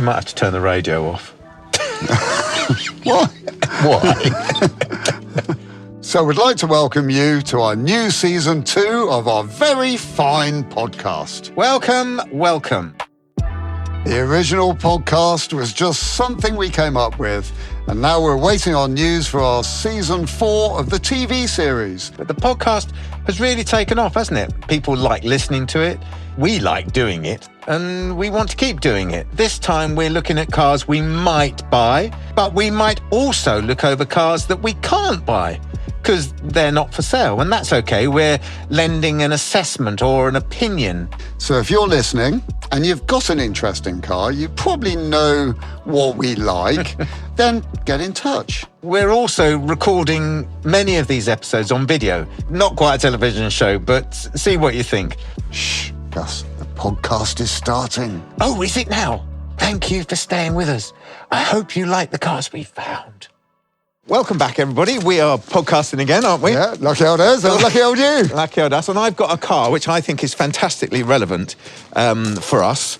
might have to turn the radio off. Why? Why? So we'd like to welcome you to our new season 2 of our very fine podcast. Welcome, welcome. The original podcast was just something we came up with, and now we're waiting on news for our season 4 of the TV series. But the podcast has really taken off, hasn't it? People like listening to it. We like doing it, and we want to keep doing it. This time we're looking at cars we might buy, but we might also look over cars that we can't buy because they're not for sale, and that's okay. We're lending an assessment or an opinion. So if you're listening and you've got an interesting car, you probably know what we like, then get in touch. We're also recording many of these episodes on video. Not quite a television show, but see what you think. Shh, Gus, the podcast is starting. Oh, is it now? Thank you for staying with us. I hope you like the cars we found. Welcome back, everybody. We are podcasting again, aren't we? Yeah, lucky old us, lucky old you. Lucky old us. And I've got a car which I think is fantastically relevant for us.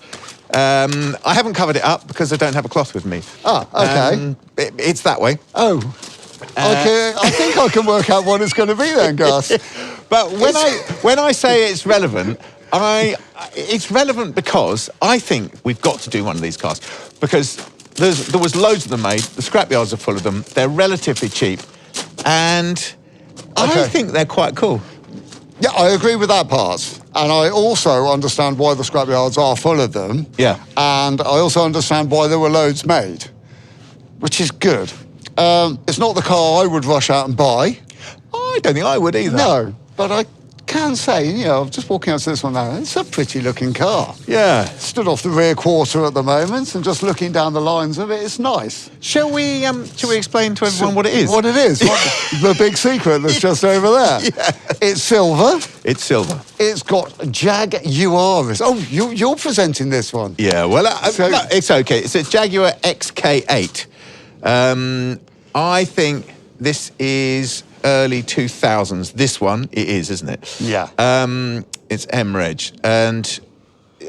I haven't covered it up because I don't have a cloth with me. Ah, okay. It's that way. Oh, okay. I think I can work out what it's going to be then, Gus. But when I say it's relevant, it's relevant because I think we've got to do one of these cars because there was loads of them made. The scrapyards are full of them. They're relatively cheap, and I think they're quite cool. Yeah, I agree with that part. And I also understand why the scrapyards are full of them. Yeah. And I also understand why there were loads made, which is good. It's not the car I would rush out and buy. I don't think I would either. No, but I can say, I'm just walking out to this one now. It's a pretty looking car. Yeah. Stood off the rear quarter at the moment and just looking down the lines of it, it's nice. Shall we explain to everyone what it is? What it is? The big secret that's just over there. Yeah. It's silver. It's silver. It's got Jaguar. Oh, you're presenting this one. Yeah, well, no, it's okay. It's a Jaguar XK8. I think this is early 2000s. This one, it is, isn't it? Yeah. It's MReg. And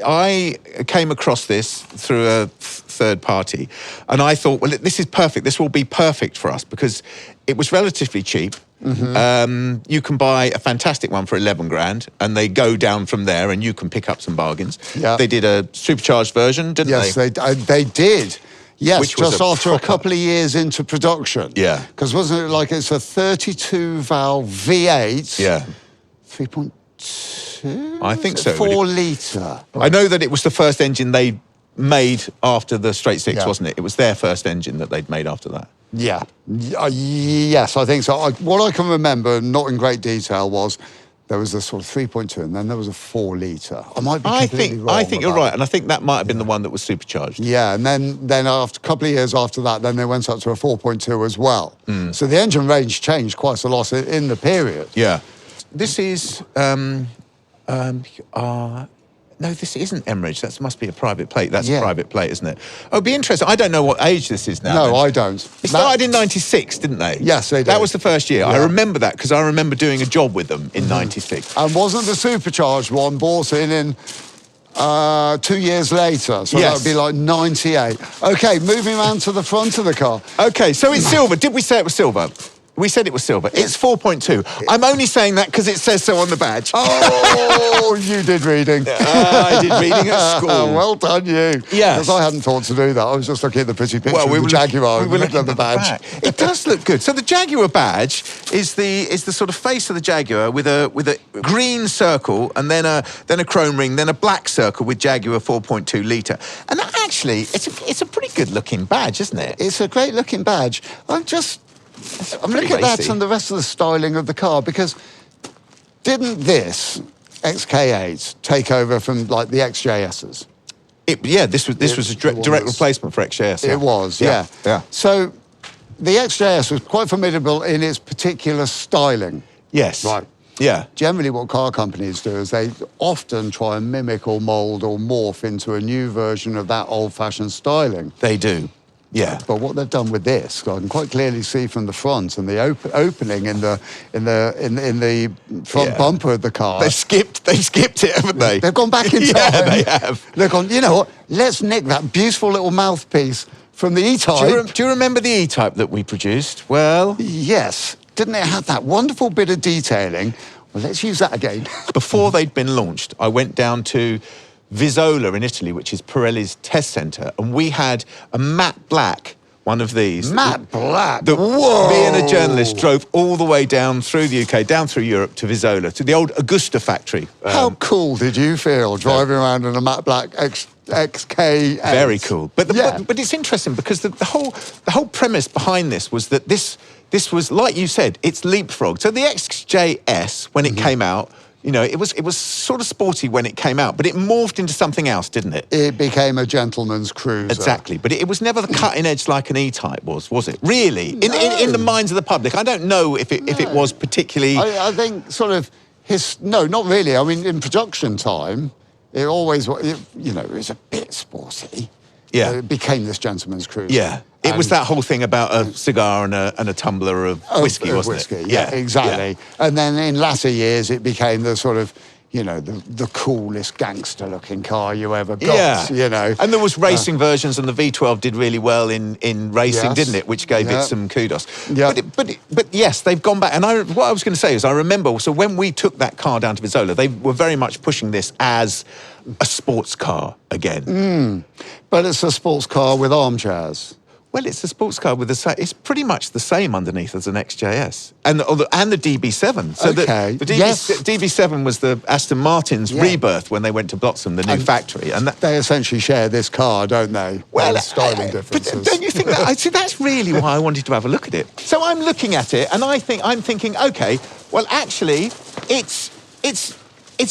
I came across this through a third party. And I thought, well, this is perfect. This will be perfect for us because it was relatively cheap. Mm-hmm. You can buy a fantastic one for 11 grand and they go down from there and you can pick up some bargains. Yeah. They did a supercharged version, didn't they? Yes, they did. Yes, Which just after a couple of years into production. Yeah. Because wasn't it like it's a 32-valve V8? Yeah. 3.2? I think so. 4 litre. I know that it was the first engine they made after the straight six, wasn't it? It was their first engine that they'd made after that. Yeah. Yes, I think so. What I can remember, not in great detail, was there was a sort of 3.2 and then there was a 4 litre. I might be completely wrong. I think you're right, and I think that might have been the one that was supercharged. Yeah, and then after a couple of years after that, then they went up to a 4.2 as well. So the engine range changed quite a lot in the period. Yeah. This is... no, this isn't MReg. That must be a private plate. That's a private plate, isn't it? Oh, it'd be interesting. I don't know what age this is now. No, I don't. It started in 96, didn't they? Yes, they did. That was the first year. Yeah. I remember that because I remember doing a job with them in 96. And wasn't the supercharged one bought in 2 years later? So that would be like 98. Okay, moving around to the front of the car. Okay, so it's silver. Did we say it was silver? We said it was silver. It's 4.2. I'm only saying that because it says so on the badge. Oh, you did reading. I did reading at school. Well done, you. Yes. Because I hadn't thought to do that. I was just looking at the pretty picture of the Jaguar and looking at the badge. It does look good. So the Jaguar badge is the sort of face of the Jaguar with a green circle and then a chrome ring, then a black circle with Jaguar 4.2 litre. And actually, it's a pretty good looking badge, isn't it? It's a great looking badge. I'm looking at that and the rest of the styling of the car because didn't this XK8 take over from like the XJSs? This was a direct replacement for XJS. It was, yeah. So the XJS was quite formidable in its particular styling. Yes. Right. Yeah. Generally what car companies do is they often try and mimic or mould or morph into a new version of that old-fashioned styling. They do. Yeah. But what they've done with this, I can quite clearly see from the front and the opening in the front bumper of the car. They've skipped it, haven't they? They've gone back in time. Yeah, they have. They've gone, you know what? Let's nick that beautiful little mouthpiece from the E-Type. Do you remember the E-Type that we produced? Well, yes. Didn't it have that wonderful bit of detailing? Well, let's use that again. Before they'd been launched, I went down to Visola in Italy, which is Pirelli's test centre, and we had a matte black one of these. Matte black? Whoa! Me and a journalist drove all the way down through the UK, down through Europe to Visola, to the old Augusta factory. How cool did you feel driving around in a matte black XK8? Very cool. But it's interesting because the whole premise behind this was that this was, like you said, it's leapfrog. So the XJS, when it came out, you know, it was sort of sporty when it came out, but it morphed into something else, didn't it? It became a gentleman's cruiser. Exactly, but it was never the cutting edge like an E-Type was it? Really? No. In the minds of the public, I don't know if it was particularly. I think sort of no, not really. I mean, in production time, it always it was a bit sporty. Yeah, it became this gentleman's cruiser. Yeah. It was that whole thing about a cigar and a tumbler of whiskey, wasn't it? Yeah, exactly. Yeah. And then in latter years, it became the sort of, you know, the coolest gangster-looking car you ever got, you know. And there was racing versions, and the V12 did really well in racing, didn't it? Which gave it some kudos. Yeah. But yes, they've gone back. And what I was going to say is I remember, so when we took that car down to Visola, they were very much pushing this as a sports car again. But it's a sports car with armchairs. Well, it's a sports car with it's pretty much the same underneath as an XJS and the DB7. So the DB7 was the Aston Martin's rebirth when they went to Bloxham, the new factory, and they essentially share this car, don't they? Well, styling differences. But don't you think that? I see, that's really why I wanted to have a look at it. So I'm looking at it, and I'm thinking, okay, well, actually, it's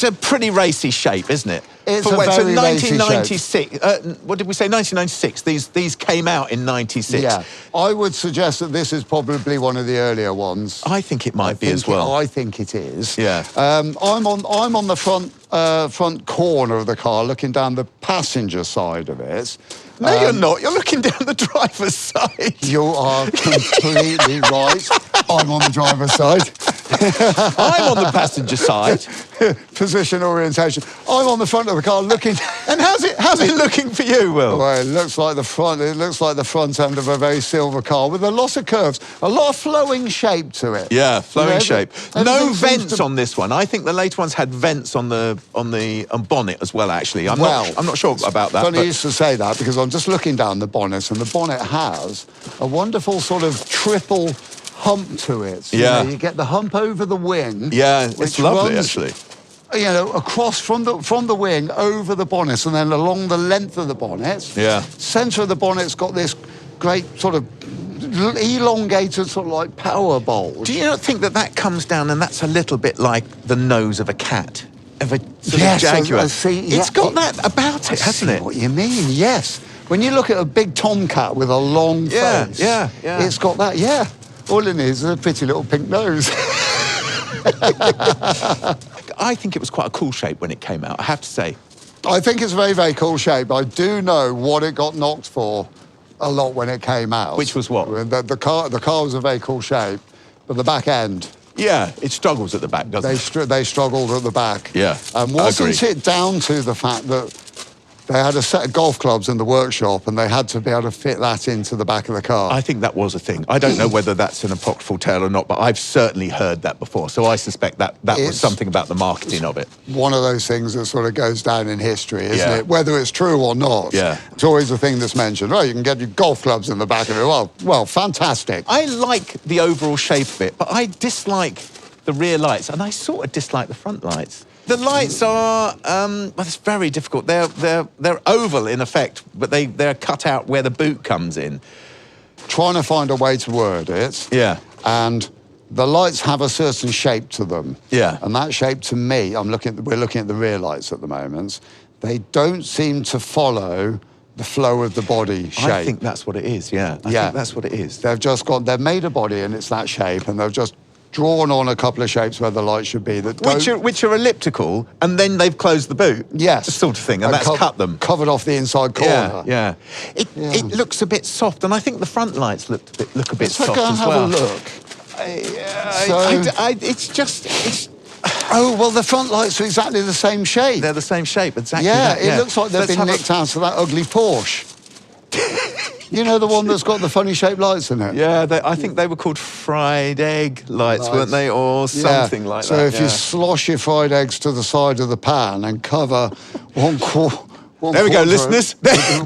a pretty racy shape, isn't it? It's a very 1996. What did we say? 1996. These came out in 96. Yeah, I would suggest that this is probably one of the earlier ones. I think it might be as well. I think it is. Yeah. I'm on the front corner of the car, looking down the passenger side of it. No, you're not. You're looking down the driver's side. You are completely right. I'm on the driver's side. I'm on the passenger side. Position orientation. I'm on the front of the car looking. And how's it looking for you, Will? Well, it looks like the front end of a very silver car with a lot of curves, a lot of flowing shape to it. Yeah, flowing shape. No vents on this one. I think the later ones had vents on the bonnet as well. Actually, I'm not sure about that. Funny you used to say that because I'm just looking down the bonnet, and the bonnet has a wonderful sort of triple hump to it. You know, you get the hump over the wing. Yeah, it's lovely actually. You know, across from the wing over the bonnet, and then along the length of the bonnet. Yeah. Centre of the bonnet's got this great sort of elongated sort of like power bulge. Do you not think that comes down and that's a little bit like the nose of a cat? Of a sort of Jaguar. I see. It's got that about it, hasn't it? What you mean? Yes. When you look at a big tomcat with a long face, it's got that. Yeah. All it needs is a pretty little pink nose. I think it was quite a cool shape when it came out, I have to say. I think it's a very, very cool shape. I do know what it got knocked for a lot when it came out. Which was what? The car was a very cool shape, but the back end. Yeah, it struggles at the back, doesn't it? They struggled at the back. Yeah, and wasn't it down to the fact that they had a set of golf clubs in the workshop and they had to be able to fit that into the back of the car? I think that was a thing. I don't know whether that's an apocryphal tale or not, but I've certainly heard that before. So I suspect that was something about the marketing of it. One of those things that sort of goes down in history, isn't it? Whether it's true or not. Yeah. It's always a thing that's mentioned. Oh, you can get your golf clubs in the back of it. Well, fantastic. I like the overall shape of it, but I dislike the rear lights, and I sort of dislike the front lights. The lights are, well, it's very difficult. They're oval in effect, but they're cut out where the boot comes in. Trying to find a way to word it. Yeah. And the lights have a certain shape to them. Yeah. And that shape, to me, we're looking at the rear lights at the moment. They don't seem to follow the flow of the body shape. I think that's what it is. Yeah. I think that's what it is. They've made a body and it's that shape, and they've just drawn on a couple of shapes where the light should be. Which are elliptical, and then they've closed the boot. Yes. Sort of thing, and that's cut them. Covered off the inside corner. Yeah. It looks a bit soft, and I think the front lights look a bit soft go and as have well. a look. It's Oh, well, the front lights are exactly the same shape. they're the same shape, exactly. Yeah, that, it looks like they've been nicked out of that ugly Porsche. You know, the one that's got the funny shaped lights in it? Yeah, I think they were called fried egg lights, weren't they? Or something like that. So if you slosh your fried eggs to the side of the pan and cover one quarter... There we go, listeners.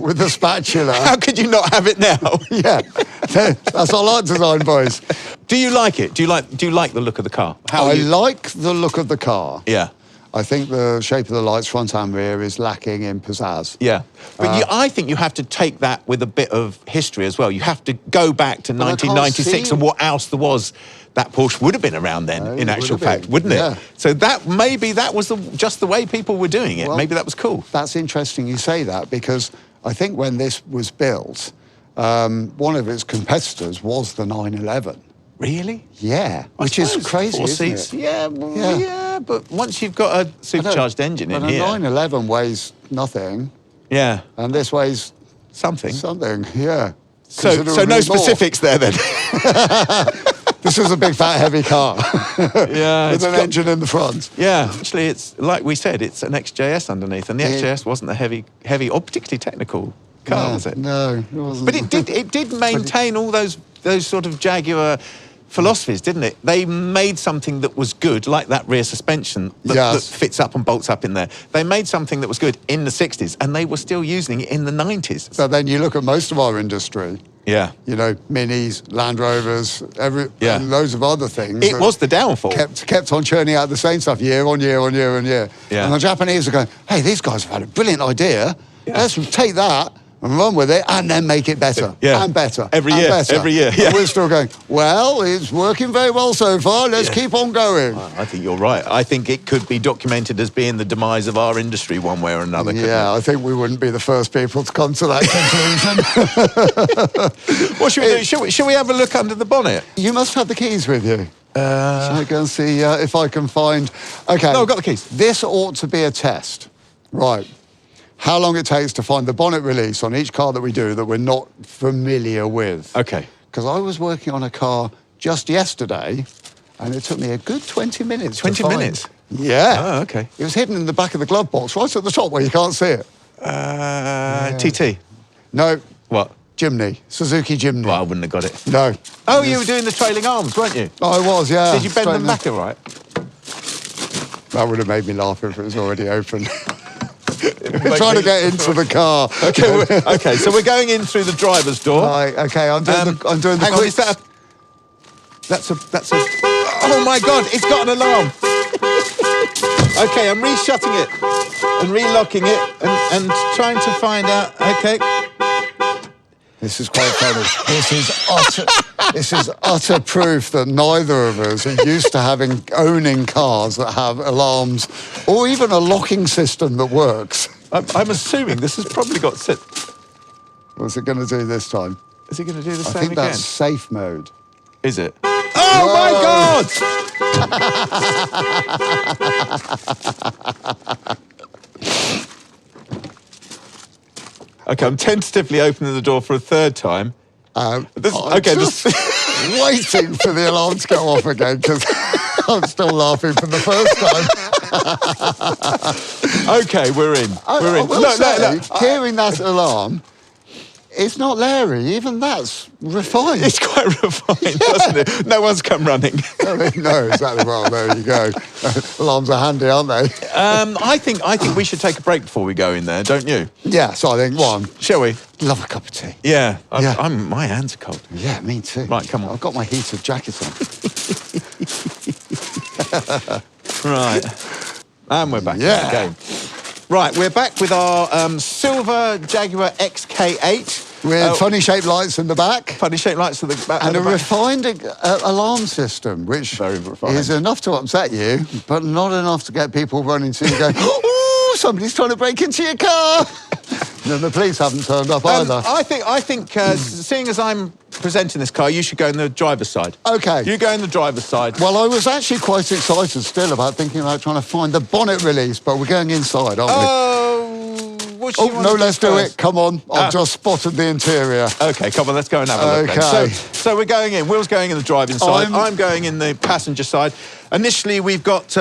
With the spatula. How could you not have it now? Yeah, that's our light design, boys. Do you like it? Do you like the look of the car? I like the look of the car. Yeah. I think the shape of the lights, front and rear, is lacking in pizzazz. Yeah. But I think you have to take that with a bit of history as well. You have to go back to 1996 and what else there was. That Porsche would have been around then, in actual fact, wouldn't it? Yeah. So maybe that was just the way people were doing it. Well, maybe that was cool. That's interesting you say that, because I think when this was built, one of its competitors was the 911. Really? Yeah, which is crazy, Four isn't seats. it? Yeah, but once you've got a supercharged engine in here... But a 911 weighs nothing. Yeah. And this weighs... Something, yeah. So no specifics there, then? This is a big, fat, heavy car. Yeah. With an engine in the front. Yeah, actually, it's, like we said, it's an XJS underneath, and the XJS wasn't a heavy or particularly technical car, was it? No, it wasn't. But it did maintain all those sort of Jaguar philosophies, didn't it? They made something that was good, like that rear suspension that fits up and bolts up in there. They made something that was good in the 60s, and they were still using it in the 90s. So then you look at most of our industry. Yeah. You know, Minis, Land Rovers, and loads of other things. It was the downfall. Kept on churning out the same stuff year on year on year on year. Yeah. And the Japanese are going, hey, these guys have had a brilliant idea. Yeah. Let's take that and run with it and then make it better. Yeah. And better. Every year. Yeah. And we're still going, well, it's working very well so far. Let's keep on going. I think you're right. I think it could be documented as being the demise of our industry one way or another. Yeah, I think we wouldn't be the first people to come to that conclusion. What should we do? Should we have a look under the bonnet? You must have the keys with you. Shall I go and see if I can find... Okay. No, I've got the keys. This ought to be a test. Right. How long it takes to find the bonnet release on each car that we do that we're not familiar with. Okay. Because I was working on a car just yesterday, and it took me a good 20 minutes 20 minutes? Yeah. Oh, okay. It was hidden in the back of the glove box, right at the top where you can't see it. TT? No. What? Jimny. Suzuki Jimny. Well, I wouldn't have got it. No. Oh, you were doing the trailing arms, weren't you? I was, yeah. Did you bend them back all right? That would have made me laugh if it was already open. We're trying to get into the car. Okay, so we're going in through the driver's door. Right, okay, I'm doing the hang on, is that that's a oh my God, it's got an alarm. Okay, I'm re-shutting it and relocking it and trying to find out. Okay. This is quite funny. This is utter proof that neither of us are used to owning cars that have alarms or even a locking system that works. I'm assuming this has probably got set. What's it going to do this time? Is it going to do the same I think again? that's safe mode. Is it? Oh my God! Okay, I'm tentatively opening the door for a third time. Just waiting for the alarm to go off again because I'm still laughing from the first time. Okay, we're in. We're in. No. Hearing that alarm, it's not Larry. Even that's refined. It's quite refined, doesn't it? No one's come running. No, exactly. Well, there you go. Alarms are handy, aren't they? I think we should take a break before we go in there, don't you? Yeah, so I think one. Shall we? Love a cup of tea. Yeah. My hands are cold. Yeah, me too. Right, come on. I've got my heated jacket on. Right. And we're back in the game. Right, we're back with our silver Jaguar XK8. With funny-shaped lights in the back. Funny-shaped lights in the back. And a refined alarm system, which is enough to upset you, but not enough to get people running to you going, oh, somebody's trying to break into your car. And the police haven't turned up either. I think seeing as I'm presenting this car, you should go in the driver's side. Okay. You go in the driver's side. Well, I was actually quite excited still about thinking about trying to find the bonnet release, but we're going inside, aren't we? What do you want No, to do let's do first? it. Come on. I've just spotted the interior. Okay, come on, let's go and have a look. Okay. Then. So we're going in. Will's going in the driving side. I'm- I'm going in the passenger side. Initially, we've got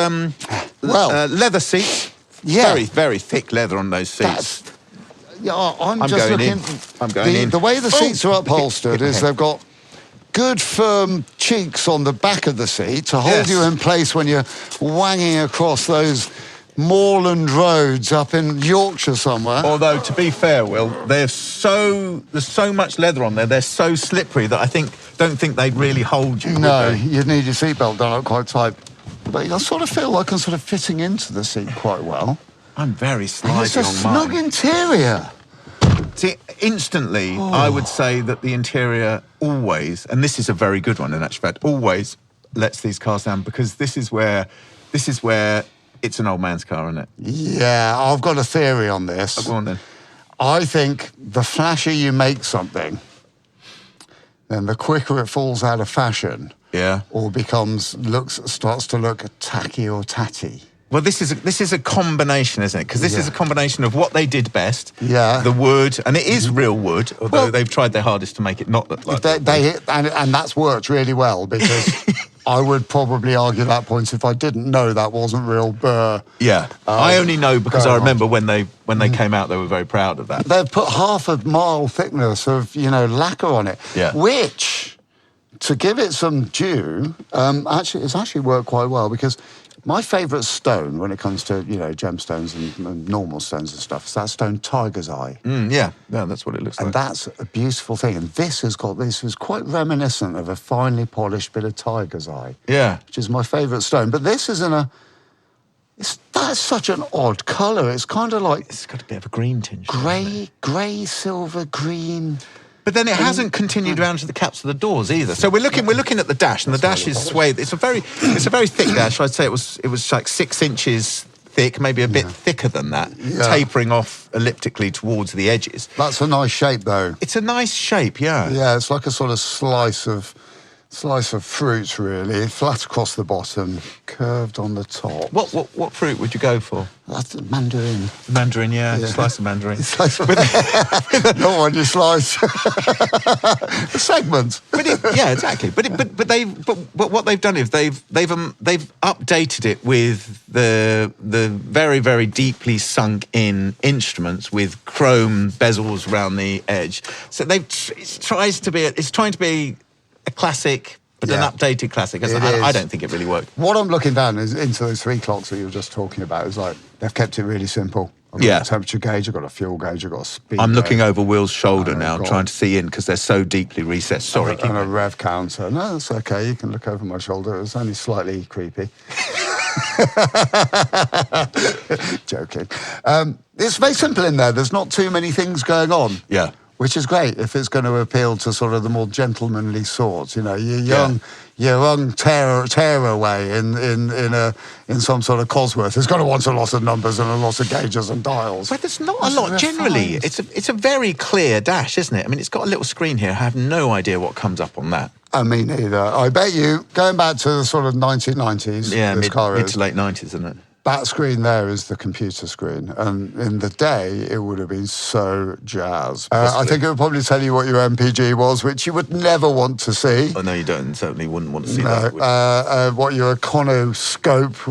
leather seats. Yeah. Very, very thick leather on those seats. Yeah, I'm I'm just going looking. in. I'm going in. The way the seats are upholstered Hit my is head. they've got good firm cheeks on the back of the seat to hold Yes. you in place when you're wanging across those moorland roads up in Yorkshire somewhere. Although, to be fair, Will, there's so much leather on there, they're so slippery that I don't think they'd really hold you. No, would they? you'd need your seatbelt done up quite tight. But I sort of feel like I'm sort of fitting into the seat quite well. I'm very And slidey it's a on snug mine. interior. See, instantly, I would say that the interior always, and this is a very good one in actual fact, always lets these cars down because this is where it's an old man's car, isn't it? Yeah, I've got a theory on this. Go on then. I think the flashier you make something, then the quicker it falls out of fashion. Yeah. Or starts to look tacky or tatty. Well, this is a combination, isn't it? Because this is a combination of what they did best. Yeah. The wood, and it is real wood, although Well, they've tried their hardest to make it not look like that. And that's worked really well because I would probably argue that point if I didn't know that wasn't real burr. Yeah. I only know because I going on. remember when they came out, they were very proud of that. They've put half a mile thickness of lacquer on it, Yeah. which, to give it some due, it's actually worked quite well because my favourite stone when it comes to gemstones and normal stones and stuff is that stone Tiger's Eye. Yeah, that's what it looks And like. that's a beautiful thing. And this is quite reminiscent of a finely polished bit of Tiger's Eye. Yeah. Which is my favourite stone. But this is that's such an odd colour. It's kind of like It's got a bit of a green tinge. grey, silver, green. But then it hasn't continued down to the caps of the doors either. So we're looking at the dash, and the dash is swathed. It's a very thick dash. I'd say it was like 6 inches thick, maybe a bit thicker than that, tapering off elliptically towards the edges. That's a nice shape, though. It's a nice shape, yeah. Yeah, it's like a sort of slice of fruit, really, flat across the bottom, curved on the top. What fruit would you go for? That's a mandarin. Mandarin, yeah. Slice of mandarin. Not one you slice. A segment. Yeah, exactly. But what they've done is they've updated it with the very, very deeply sunk in instruments with chrome bezels around the edge. So it's trying to be a classic, but an updated classic. I don't think it really worked. What I'm looking down is into those 3 clocks that you were just talking about. Is like they've kept it really simple. I've got a temperature gauge, I've got a fuel gauge, I've got a speed. I'm looking over Will's shoulder now, God. trying to see in because they're so deeply recessed. Sorry, keep And a going. rev counter. No, that's okay. You can look over my shoulder. It was only slightly creepy. Joking. It's very simple in there. There's not too many things going on. Yeah. Which is great if it's going to appeal to sort of the more gentlemanly sorts. Your young tearaway in some sort of Cosworth is going to want a lot of numbers and a lot of gauges and dials. But there's not a lot generally. It's a very clear dash, isn't it? I mean, it's got a little screen here. I have no idea what comes up on that. I mean, neither. I bet you, going back to the sort of 1990s, Yeah, this car mid is, to late 90s, isn't it? that screen there is the computer screen. And in the day, it would have been so jazz. I think it would probably tell you what your MPG was, which you would never want to see. Oh, no, you don't. Certainly wouldn't want to see No, that. what your econoscope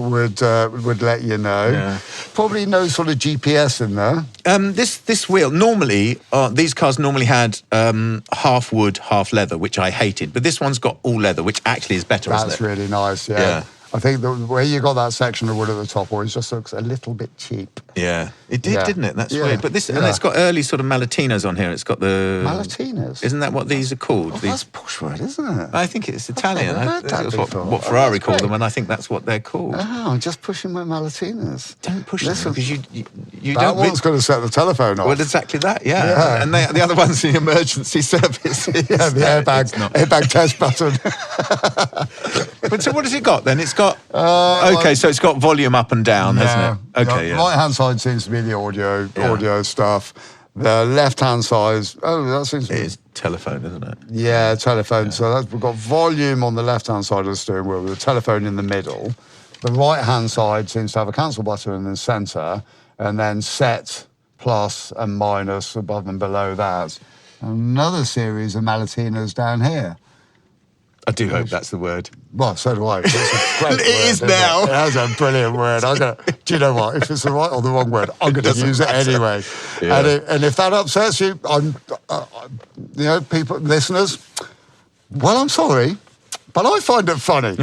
would let you know. Yeah. Probably no sort of GPS in there. This wheel, normally, these cars normally had half wood, half leather, which I hated. But this one's got all leather, which actually is better, isn't That's it? really nice, Yeah. I think the way you got that section of wood at the top always just looks a little bit cheap. Yeah, it did, Yeah. didn't it? That's Yeah. weird. But this, and Yeah. it's got early sort of Malatinas on here. It's got the Malatinas? Isn't that what these are called? Well, that's push word, isn't it? I think it's Italian. never heard that That's before. what Oh, Ferrari that's call great. them, and I think that's what they're called. Oh, I'm just pushing my Malatinas. Don't push Listen, them because you that don't. one's going to set the telephone off. Well, exactly that. Yeah. Yeah. And the other one's the emergency service. Yeah, the airbag test button. But so what has it got then? It's got okay, so it's got volume up and down, hasn't it? Okay, yeah. Right hand side seems to be the audio stuff. The left-hand side, that seems... It is telephone, isn't it? Yeah, telephone. Yeah. So we've got volume on the left-hand side of the steering wheel with a telephone in the middle. The right-hand side seems to have a cancel button in the centre, and then set, plus and minus above and below that. Another series of Malatinas down here. I do hope that's the word. Well, so do I. It's a great It is now. It has a brilliant word. Do you know what? If it's the right or the wrong word, I'm going to use it anyway. Yeah. And if that upsets you, people, listeners, well, I'm sorry, but I find it funny.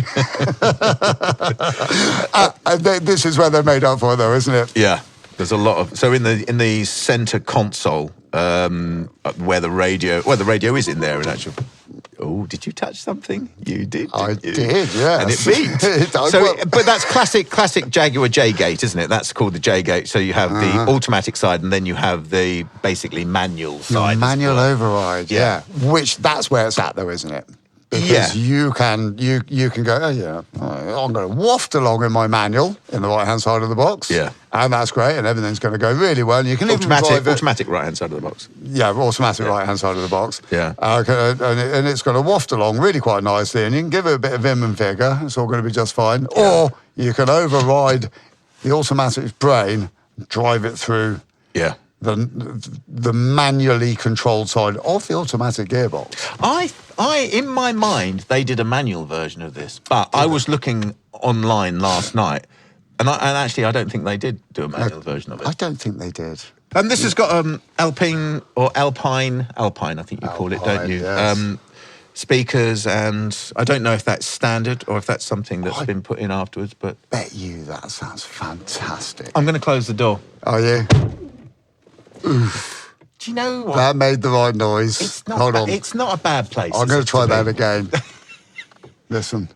And this is where they're made up for, though, isn't it? Yeah. There's a lot of... So in the centre console, where the radio is in there in actual... Oh, did you touch something? You did. I did, yeah. And it beeped. But that's classic Jaguar J-gate, isn't it? That's called the J-gate. So you have the automatic side, and then you have the basically manual side. Manual override, yeah. Which that's where it's at, though, isn't it? Because you can go, I'm going to waft along in my manual in the right-hand side of the box. Yeah. And that's great, and everything's going to go really well. And you can even drive it. Automatic right-hand side of the box. Yeah, automatic right-hand side of the box. Yeah. And it's going to waft along really quite nicely, and you can give it a bit of vim and vigour. It's all going to be just fine. Yeah. Or you can override the automatic brain, drive it through the manually controlled side of the automatic gearbox. In my mind, they did a manual version of this, but I was looking online last night, and actually, I don't think they did do a manual version of it. I don't think they did. And this has got Alpine, I think you call it, don't you? Yes. Speakers, and I don't know if that's standard or if that's something that's been put in afterwards, but... Bet you that sounds fantastic. I'm going to close the door. Are you? Oof. Do you know what? That made the right noise. Hold on. It's not a bad place. I'm going to try that again. Listen.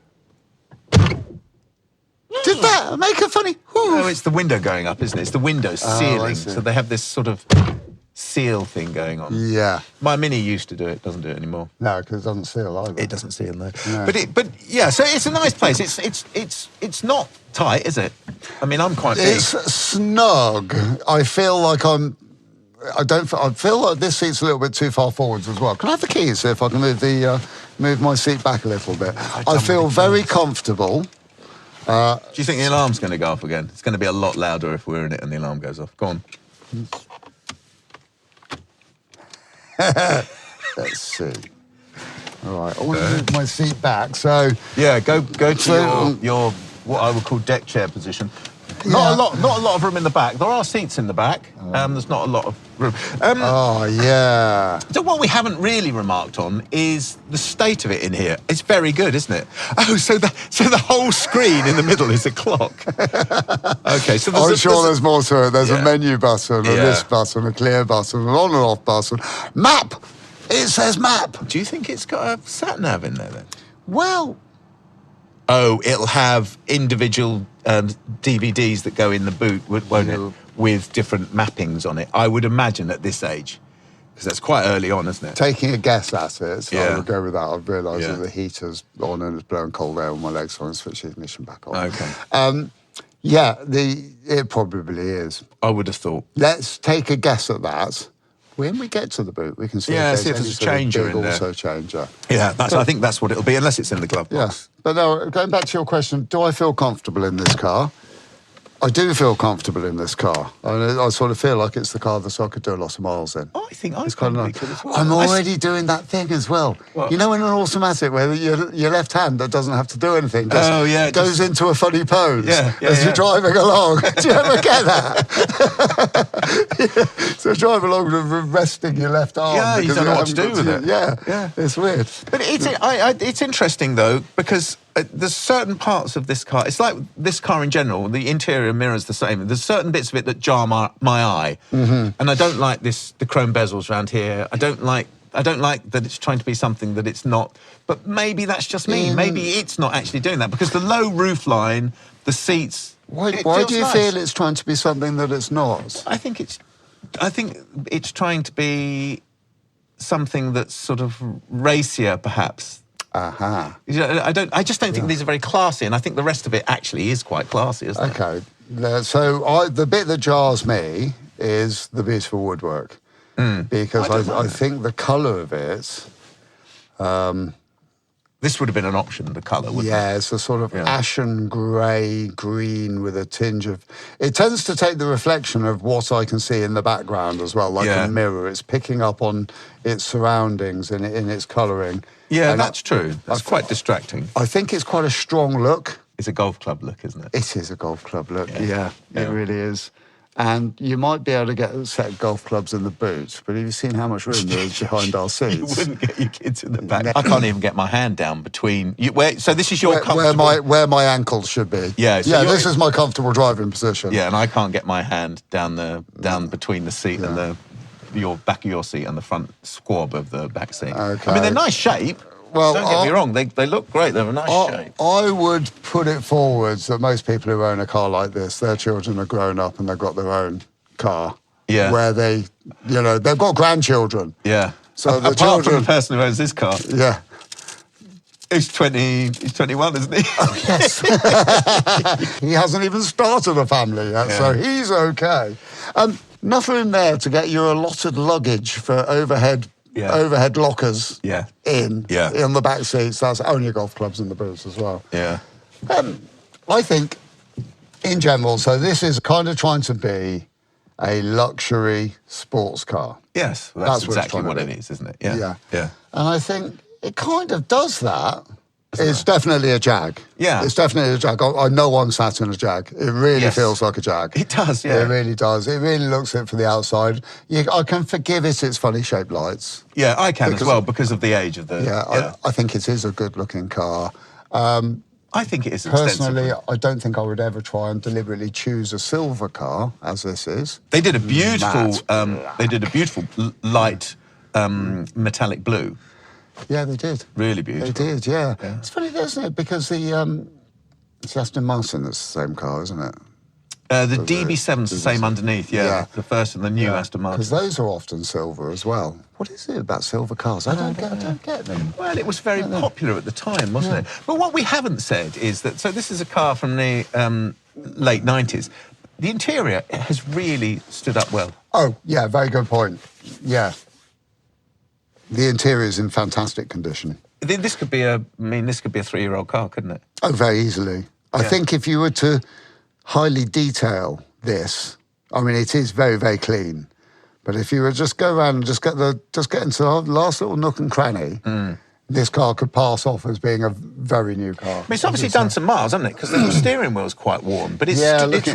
Did that make a funny... No, it's the window going up, isn't it? It's the window sealing. So they have this sort of seal thing going on. Yeah. My Mini used to do it, doesn't do it anymore. No, because it doesn't seal either. It doesn't seal, no. But yeah, so it's a nice place. It's not tight, is it? I mean, I'm quite big. It's snug. I feel like I feel like this seat's a little bit too far forwards as well. Can I have the keys, see if I can move my seat back a little bit? I feel very comfortable. Do you think the alarm's going to go off again? It's going to be a lot louder if we're in it and the alarm goes off. Go on. Let's see. All right, I want to move my seat back. So yeah, go to your what I would call deck chair position. Not a lot of room in the back. There are seats in the back. There's not a lot of room. So what we haven't really remarked on is the state of it in here. It's very good, isn't it? Oh, so the whole screen in the middle is a clock. Okay, so there's more to it. There's a menu button, a list button, a clear button, an on and off button. Map. It says map. Do you think it's got a sat nav in there then? Well. Oh, it'll have individual DVDs that go in the boot, won't it? With different mappings on it. I would imagine at this age, because that's quite early on, isn't it? Taking a guess at it, I would go with that. I've realised that the heater's on and it's blowing cold air on my legs, so I'm going to switch the ignition back on. Okay. It probably is. I would have thought. Let's take a guess at that. When we get to the boot, we can see if there's a changer in there. Also changer. Yeah, I think that's what it'll be, unless it's in the glove box. Yeah, but no, going back to your question, do I feel comfortable in this car? I do feel comfortable in this car. I sort of feel like it's the car that I could do a lot of miles in. I think I probably could as well. I'm already doing that thing as well. What? You know, in an automatic where your left hand that doesn't have to do anything goes into a funny pose as you're driving along. Do you ever get that? So drive along resting your left arm. Yeah, you don't know what to do with it. Yeah, it's weird. But it's interesting though, because there's certain parts of this car. It's like this car in general. The interior mirrors the same. There's certain bits of it that jar my eye, and I don't like the chrome bezels around here. I don't like that it's trying to be something that it's not. But maybe that's just me. Maybe it's not actually doing that because the low roof line, the seats. Why do you feel it's trying to be something that it's not? I think it's trying to be something that's sort of racier, perhaps. Aha. I just don't think these are very classy, and I think the rest of it actually is quite classy, isn't it? Okay. So the bit that jars me is the beautiful woodwork. because I think the colour of it. This would have been an option, the colour, wouldn't it? Yeah, it's a sort of ashen grey, green with a tinge of... It tends to take the reflection of what I can see in the background as well, like a mirror. It's picking up on its surroundings in its colouring. Yeah, and that's true. That's quite distracting. I think it's quite a strong look. It's a golf club look, isn't it? It is a golf club look, yeah. It really is. And you might be able to get a set of golf clubs in the boot, but have you seen how much room there is behind our seats? You wouldn't get your kids in the back. I can't even get my hand down between... so this is your comfortable... Where my ankles should be. Yeah, this is my comfortable driving position. Yeah, and I can't get my hand down between the seat and your back of your seat and the front squab of the back seat. Okay. I mean, they're nice shape. Well, don't get me wrong, they look great. They're a nice shape. I would put it forwards that most people who own a car like this, their children are grown up and they've got their own car. Yeah. Where they've got grandchildren. Yeah. So apart from the person who owns this car. Yeah. He's 21, isn't he? Oh, yes. He hasn't even started a family yet, so he's okay. Nothing in there to get your allotted luggage for overhead lockers in the back seats. That's only golf clubs in the boots as well. Yeah. I think, in general, so this is kind of trying to be a luxury sports car. Yes, well, that's exactly what it is, isn't it? Yeah. Yeah. And I think it kind of does that. It's definitely a Jag. Yeah. It's definitely a Jag. I know one sat in a Jag. It really feels like a Jag. It does, yeah. It really does. It really looks it from the outside. I can forgive its funny shaped lights. Yeah, I can as well because of the age of the... Yeah, I think it is a good looking car. I think it is personally, I don't think I would ever try and deliberately choose a silver car, as this is. They did a beautiful, light metallic blue. Yeah, they did. Really beautiful. They did, yeah. It's funny, isn't it? Because it's Aston Martin that's the same car, isn't it? The DB7's the same underneath, the first and the new Aston Martin. Because those are often silver as well. What is it about silver cars? I don't get them. Well, it was very popular at the time, wasn't it? But what we haven't said is that, so this is a car from the late 90s. The interior has really stood up well. Oh, yeah, very good point. Yeah. The interior is in fantastic condition. This could be a 3-year-old car, couldn't it? Oh, very easily. I think if you were to highly detail this, I mean, it is very, very clean. But if you were just go around and just get into the last little nook and cranny, this car could pass off as being a very new car. I mean, it's obviously done some miles, hasn't it? Because the steering wheel's quite worn, but it's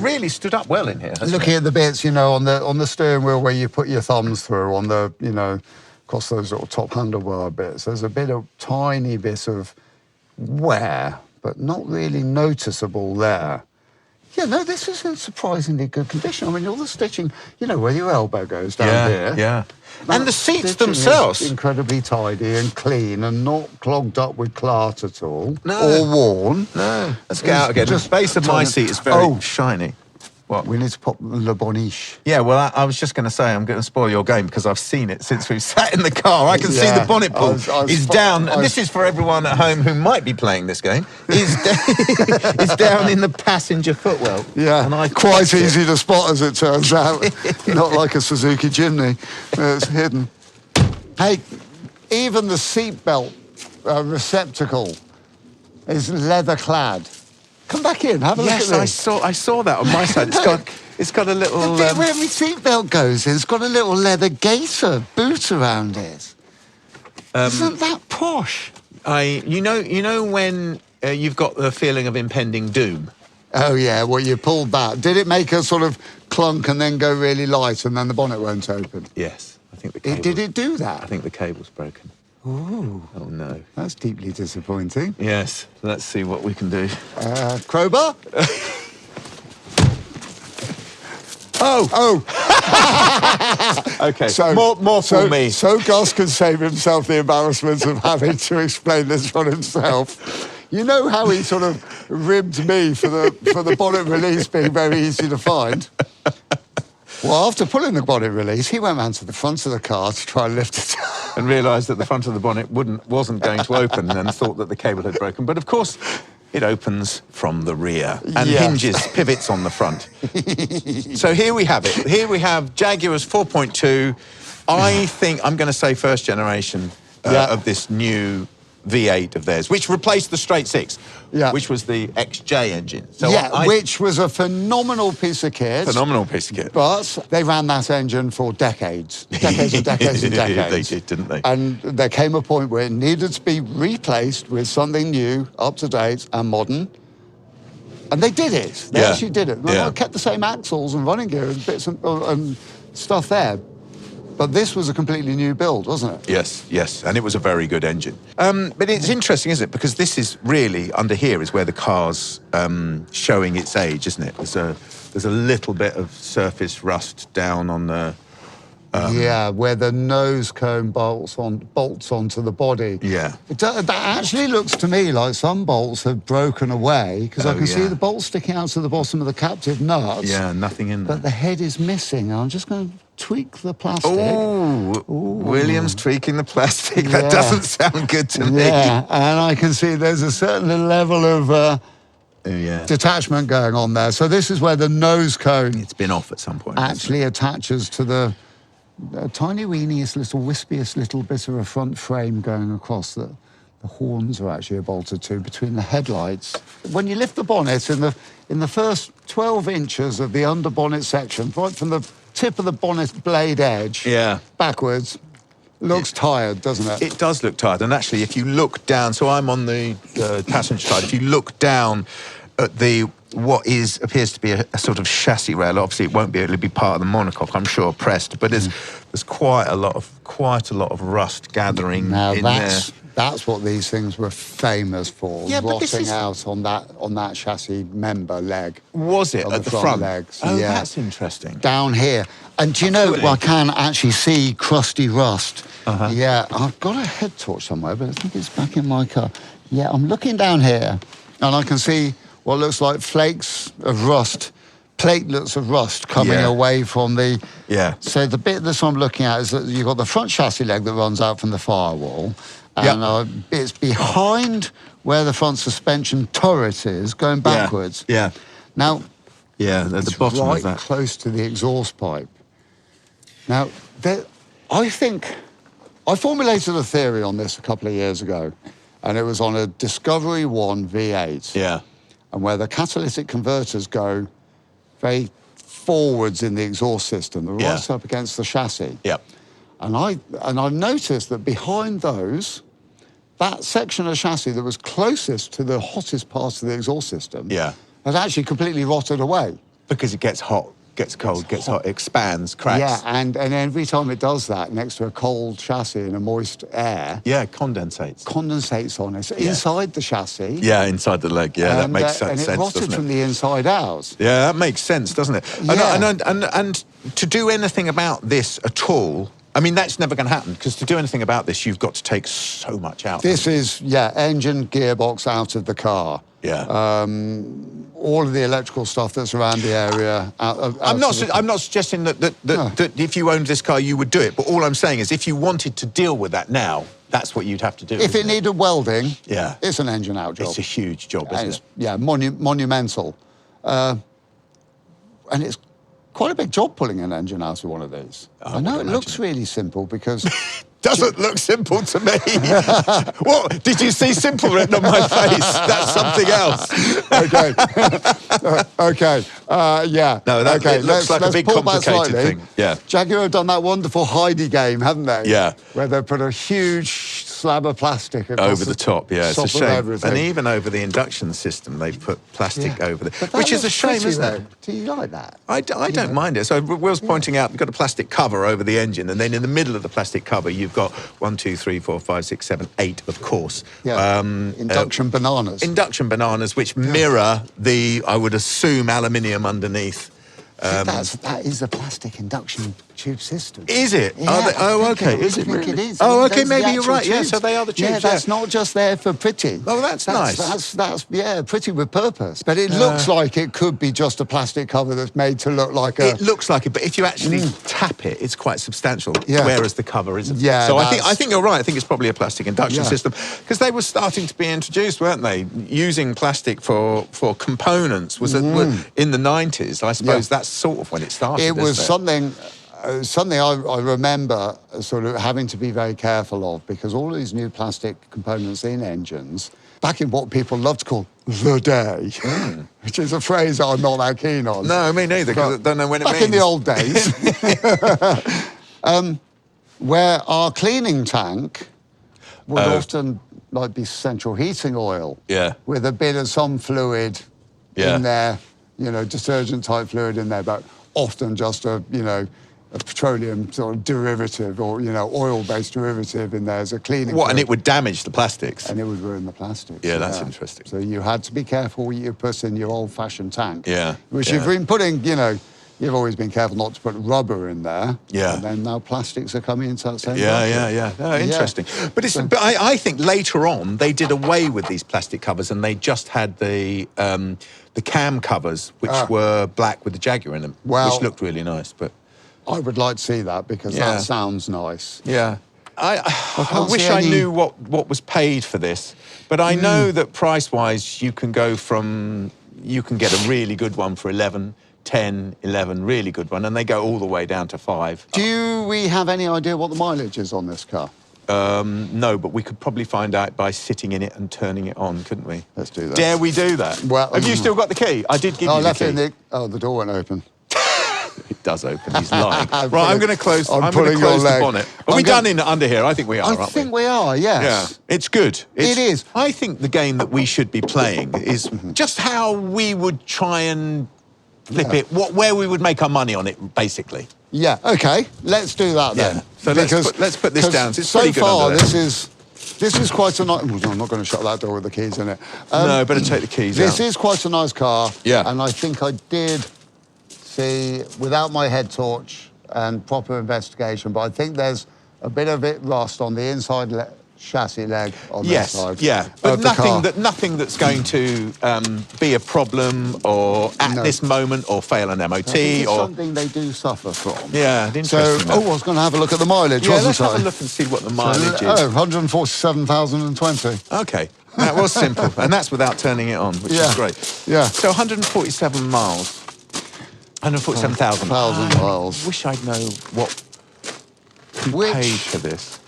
really stood up well in here. Looking at the bits, on the steering wheel where you put your thumbs through, on the, across those little top handlebar bits, there's a tiny bit of wear, but not really noticeable there. Yeah, no, this is in surprisingly good condition. I mean, all the stitching, where your elbow goes down here. Yeah. And the seats themselves. Incredibly tidy and clean and not clogged up with clart at all. No. Or worn. No. Let's get out again. The base of my seat is very shiny. What? We need to pop Le Boniche. Yeah, well, I was just going to say, I'm going to spoil your game because I've seen it since we've sat in the car. I can see the bonnet pull is down. And this is for everyone at home who might be playing this game. Is down in the passenger footwell. Yeah, and quite easy to spot as it turns out. Not like a Suzuki Jimny. It's hidden. Hey, even the seatbelt receptacle is leather clad. Come back in, have a look at this. Yes, I saw that on my side. It's got a little... The bit where my seatbelt goes in, it's got a little leather gaiter boot around it. Isn't that posh? You know when you've got the feeling of impending doom? Oh, yeah, well, you pulled that. Did it make a sort of clunk and then go really light and then the bonnet won't open? Yes, I think the cable... Did it do that? I think the cable's broken. Ooh. Oh, no. That's deeply disappointing. Yes. Let's see what we can do. Crowbar? Oh! OK, so more for me. So Gus can save himself the embarrassment of having to explain this one himself. You know how he sort of ribbed me for the bonnet release being very easy to find? Well, after pulling the bonnet release, he went round to the front of the car to try and lift it and realised that the front of the bonnet wasn't going to open and thought that the cable had broken. But, of course, it opens from the rear and pivots on the front. So here we have it. Here we have Jaguar's 4.2 I think I'm going to say first generation of this new V8 of theirs, which replaced the straight six, which was the XJ engine. So which was a phenomenal piece of kit. Phenomenal piece of kit. But they ran that engine for decades. Decades and decades and decades. They did, didn't they? And there came a point where it needed to be replaced with something new, up to date and modern. And they did it. They actually did it. They kept the same axles and running gear and bits and stuff there. But this was a completely new build, wasn't it? Yes, yes, and it was a very good engine. But it's interesting, isn't it? Because this is really, under here is where the car's showing its age, isn't it? There's a little bit of surface rust down on the... where the nose cone bolts onto the body. Yeah. That actually looks to me like some bolts have broken away, because I can see the bolts sticking out to the bottom of the captive nuts. Yeah, nothing in there. But the head is missing. I'm just going to tweak the plastic. Oh, William's tweaking the plastic. That doesn't sound good to me. Yeah, and I can see there's a certain level of detachment going on there. So this is where the nose cone... It's been off at some point. Actually attaches to the tiny, weeniest, little, wispiest little bit of a front frame going across the horns are actually bolted to between the headlights. When you lift the bonnet in the first 12 inches of the under bonnet section, right from the tip of the bonnet blade edge backwards, looks tired, doesn't it? It does look tired. And actually, if you look down, so I'm on the passenger side, if you look down at what appears to be a sort of chassis rail, obviously it won't be, it'll be part of the monocoque, I'm sure, pressed, but there's quite a lot of rust gathering in there. That's what these things were famous for, rotting out on that chassis member leg. Was it at the front? Legs. Oh, that's interesting. Down here. And do you know, I can actually see crusty rust. Yeah, I've got a head torch somewhere, but I think it's back in my car. Yeah, I'm looking down here, and I can see what looks like flakes of rust, platelets of rust coming away from the... So the bit that I'm looking at is that you've got the front chassis leg that runs out from the firewall, and it's behind where the front suspension turret is, going backwards. Now, at the bottom right of that. Close to the exhaust pipe. Now, I think... I formulated a theory on this a couple of years ago, and it was on a Discovery 1 V8. And where the catalytic converters go very forwards in the exhaust system, they're right up against the chassis. And I've noticed that behind those, that section of chassis that was closest to the hottest part of the exhaust system has actually completely rotted away. Because it gets hot, gets cold, gets hot, expands, cracks. Yeah, and every time it does that next to a cold chassis in a moist air... condensates. Condensates on it, inside the chassis. Inside the leg, that makes sense, and it rotted from the inside out. Yeah, that makes sense, doesn't it? And to do anything about this at all, I mean, that's never going to happen, because to do anything about this, you've got to take so much out. This is, engine, gearbox out of the car. All of the electrical stuff that's around the area. I'm not suggesting that if you owned this car, you would do it. But all I'm saying is, if you wanted to deal with that now, that's what you'd have to do. If it needed welding, it's an engine out job. It's a huge job, isn't it? Yeah, monumental. And it's quite a big job pulling an engine out of one of these. I know it looks really simple because... Doesn't look simple to me. What? Did you see simple written on my face? That's something else. No, it looks like a big complicated thing. Jaguar have done that wonderful Heidi game, haven't they? Where they put a huge slab of plastic over the top. It's a shame. And even over the induction system, they've put plastic over there, which is a shame, isn't it? Do you like that? I don't mind it. So Will's pointing out, you've got a plastic cover over the engine, and then in the middle of the plastic cover, you've got 1, 2, 3, 4, 5, 6, 7, 8, of course. Induction bananas. Induction bananas, which mirror the, I would assume, aluminium underneath. That is a plastic induction tube system. Is it? Yeah, okay. Is it? I think it is. Oh, okay, maybe you're right. Yeah, so they are the tubes. Yeah, that's not just there for pretty. Oh, that's nice. That's pretty with purpose. But it looks like it could be just a plastic cover that's made to look like a... It looks like it, but if you actually tap it, it's quite substantial, whereas the cover isn't. So I think you're right. I think it's probably a plastic induction system, because they were starting to be introduced, weren't they? Using plastic for components was in the 90s. I suppose that's sort of when it started. It was something... something I remember sort of having to be very careful of, because all of these new plastic components in engines, back in what people love to call the day, which is a phrase that I'm not that keen on. No, me neither, because I don't know when it means. Back in the old days, where our cleaning tank would often like be central heating oil, with a bit of some fluid in there, you know, detergent type fluid in there, but often just a petroleum sort of derivative, or, you know, oil-based derivative in there as a cleaning fluid. And it would damage the plastics. And it would ruin the plastics. Yeah, that's interesting. So you had to be careful what you put in your old-fashioned tank. Yeah. Which you've been putting, you know, you've always been careful not to put rubber in there. Yeah. And then now plastics are coming into that same Yeah. Oh, interesting. But I think later on they did away with these plastic covers, and they just had the cam covers, which were black with the Jaguar in them, which looked really nice. But I would like to see that, because that sounds nice. Yeah. I wish I knew what was paid for this, but I know that price-wise you can get a really good one for 11, 10, 11, really good one, and they go all the way down to 5. Do we have any idea what the mileage is on this car? No, but we could probably find out by sitting in it and turning it on, couldn't we? Let's do that. Dare we do that? Well, have you still got the key? I did give you the key. The door won't open. It does open. He's lying. Right, I'm going to close. I'm going to pulling close the bonnet. Are we done under here? I think we are. I think we are. Yes. Yeah, it's good. It is. I think the game that we should be playing is just how we would try and flip it. Where we would make our money on it, basically. Yeah. Okay. Let's do that then. So let's put this down. It's pretty good under there. This is quite a nice... I'm not going to shut that door with the keys in it. No, better take the keys out. This is quite a nice car. Yeah. And I think I did see, without my head torch and proper investigation, but I think there's a bit of it rust on the inside chassis leg on this side. But nothing that's going to be a problem or at this moment or fail an MOT. It's something they do suffer from. Yeah, interesting. I was going to have a look at the mileage, wasn't I? Let's have a look and see what the mileage is. 147,020. Okay, that was simple, and that's without turning it on, which is great. Yeah. So 147 miles. 147,000 miles. I wish I'd know what we paid for this.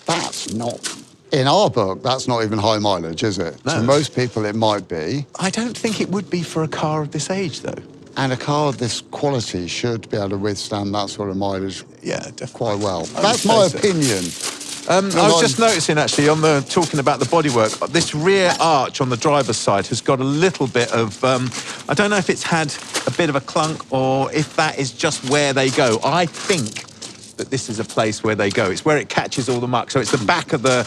That's not, in our book, that's not even high mileage, is it? No. To most people, it might be. I don't think it would be for a car of this age, though. And a car of this quality should be able to withstand that sort of mileage quite well. That's my opinion. I was just noticing, actually, talking about the bodywork, this rear arch on the driver's side has got a little bit of, I don't know if it's had a bit of a clunk or if that is just where they go. I think that this is a place where they go. It's where it catches all the muck. So it's the back of the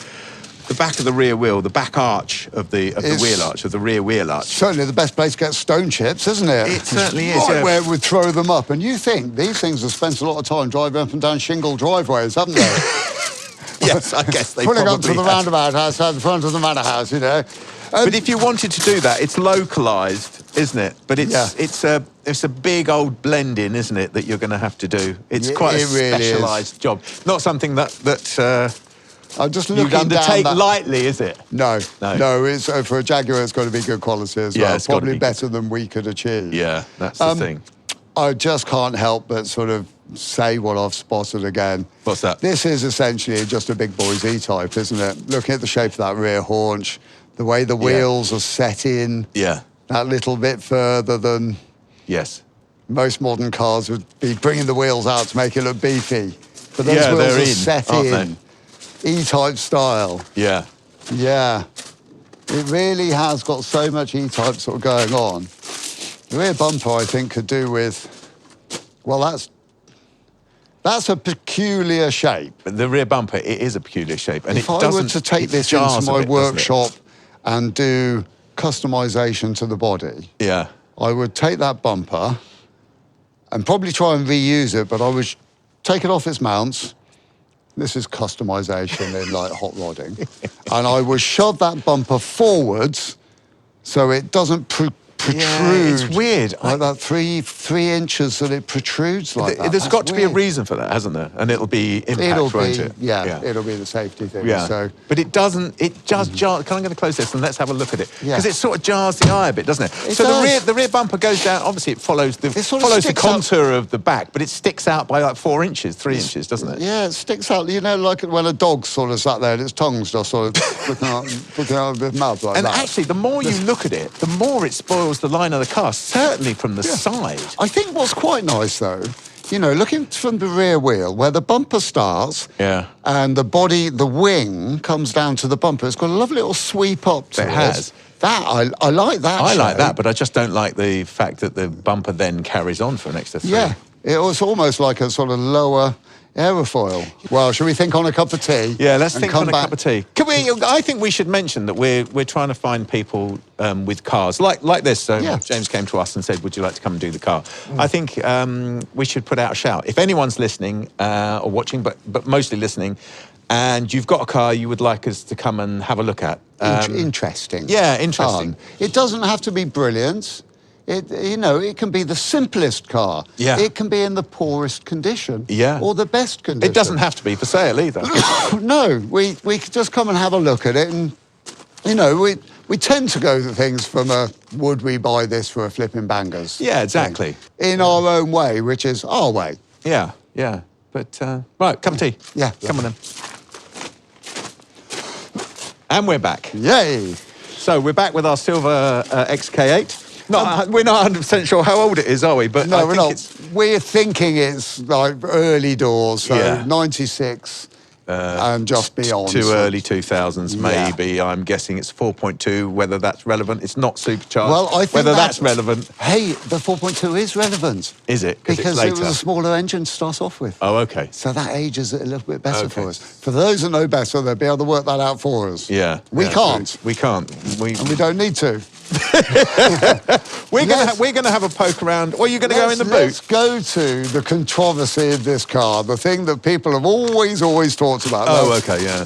rear wheel, the back arch of the wheel arch, of the rear wheel arch. Certainly the best place to get stone chips, isn't it? It certainly is. Right where we throw them up. And you think these things have spent a lot of time driving up and down shingle driveways, haven't they? Yes, I guess they pulling probably up to the roundabout outside the front of the manor house, you know. But if you wanted to do that, it's localised, isn't it? But it's a big old blending, isn't it, that you're going to have to do. It's quite a specialised job. Not something that I'm just you looking undertake lightly, is it? No. It's for a Jaguar, it's got to be good quality as well. It's probably better than we could achieve. Yeah, that's the thing. I just can't help but sort of say what I've spotted again. What's that? This is essentially just a big boy's E-Type, isn't it? Looking at the shape of that rear haunch, the way the wheels are set in, that little bit further than most modern cars would be bringing the wheels out to make it look beefy. But those wheels are set in, E-Type style. Yeah. Yeah. It really has got so much E-Type sort of going on. The rear bumper, I think, could do with, well, that's a peculiar shape. But the rear bumper, it is a peculiar shape. And if I were to take this into my workshop and do customization to the body, I would take that bumper and probably try and reuse it, but I would take it off its mounts. This is customization in like hot rodding. And I would shove that bumper forwards so it doesn't protrude. Yeah, it's weird. Like that 3 inches that it protrudes like that. There's That's got to be a weird. reason for that, hasn't there? And it'll be impact, won't it? It'll be the safety thing. Yeah, So, but it doesn't. It just jars. I'm going to close this and let's have a look at it Yeah. because it sort of jars the eye a bit, doesn't it? It So does. the rear bumper goes down. Obviously, it follows the sort of sticks contour of the back, but it sticks out by like 4 inches, 3 inches, doesn't it? yeah, it sticks out. You know, like when a dog sort of sat there and its tongue's just sort of looking out of its mouth like And that. actually, the more you look at it, the more it spoils the line of the car. Certainly from the side. I think what's quite nice though, you know, looking from the rear wheel where the bumper starts, Yeah. and the wing comes down to the bumper. It's got a lovely little sweep up to it. It has. That I like that. I like shape. that, but I just don't like the fact that the bumper then carries on for an extra 3. Yeah, it was almost like a sort of lower aerofoil. Well, should we think on a cup of tea? Yeah, let's and think come on a back? cup of tea. Can we? I think we should mention that we're trying to find people with cars like this. So Yeah. James came to us and said, "Would you like to come and do the car?" I think we should put out a shout. If anyone's listening or watching, but mostly listening, and you've got a car you would like us to come and have a look at. Interesting. Yeah, interesting. It doesn't have to be brilliant. It can be the simplest car. Yeah. It can be in the poorest condition. Yeah. Or the best condition. It doesn't have to be for sale either. No, we could just come and have a look at it, and we tend to go to things from a would we buy this for a flipping bangers? Yeah, exactly. In our own way, which is our way. Yeah, yeah. But right, cup of tea. Yeah. Come on then. And we're back. Yay! So we're back with our silver XK8. We're not 100% sure how old it is, are we? But No, I we're think not. We're thinking it's like early doors, so Yeah. 96 and just beyond. Too so- early 2000s, Yeah. maybe. I'm guessing it's 4.2. Whether that's relevant, it's not supercharged. Well, I think whether that's relevant, Hey, the 4.2 is relevant. is it? Because it's it later. was a smaller engine to start off with. Oh, okay. So that ages it a little bit better Okay. for us. For those that know better, they'll be able to work that out for us. Yeah. We yeah, can't. so we can't. And we don't need to. We're Let's- gonna have a poke around. Or are you gonna go in the Let's boot? go to the controversy of this car, the thing that people have always talked about. Oh, Now, okay. Yeah.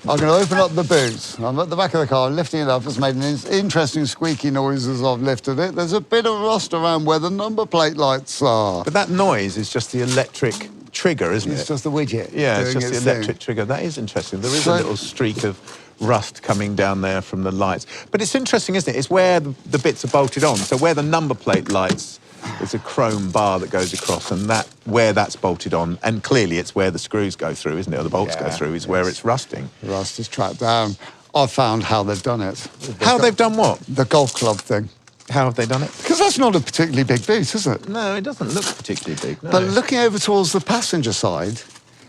I'm going to open up the boot. I'm at the back of the car, lifting it up. It's made an interesting squeaky noise as I've lifted it. There's a bit of rust around where the number plate lights are. But that noise is just the electric trigger, isn't It's it? just the widget. Yeah, it's doing just its the electric thing. trigger. That is interesting. There is So- a little streak of rust coming down there from the lights. But it's interesting, isn't it? It's where the bits are bolted on. So where the number plate lights, there's a chrome bar that goes across, and where that's bolted on, and clearly it's where the screws go through, isn't it? Or the bolts go Yeah, through, is where it's rusting. Rust is trapped down. I've found how they've done it. How they've done what? The golf club thing. How have they done it? Because that's not a particularly big boot, is it? No, it doesn't look particularly big. No. But looking over towards the passenger side,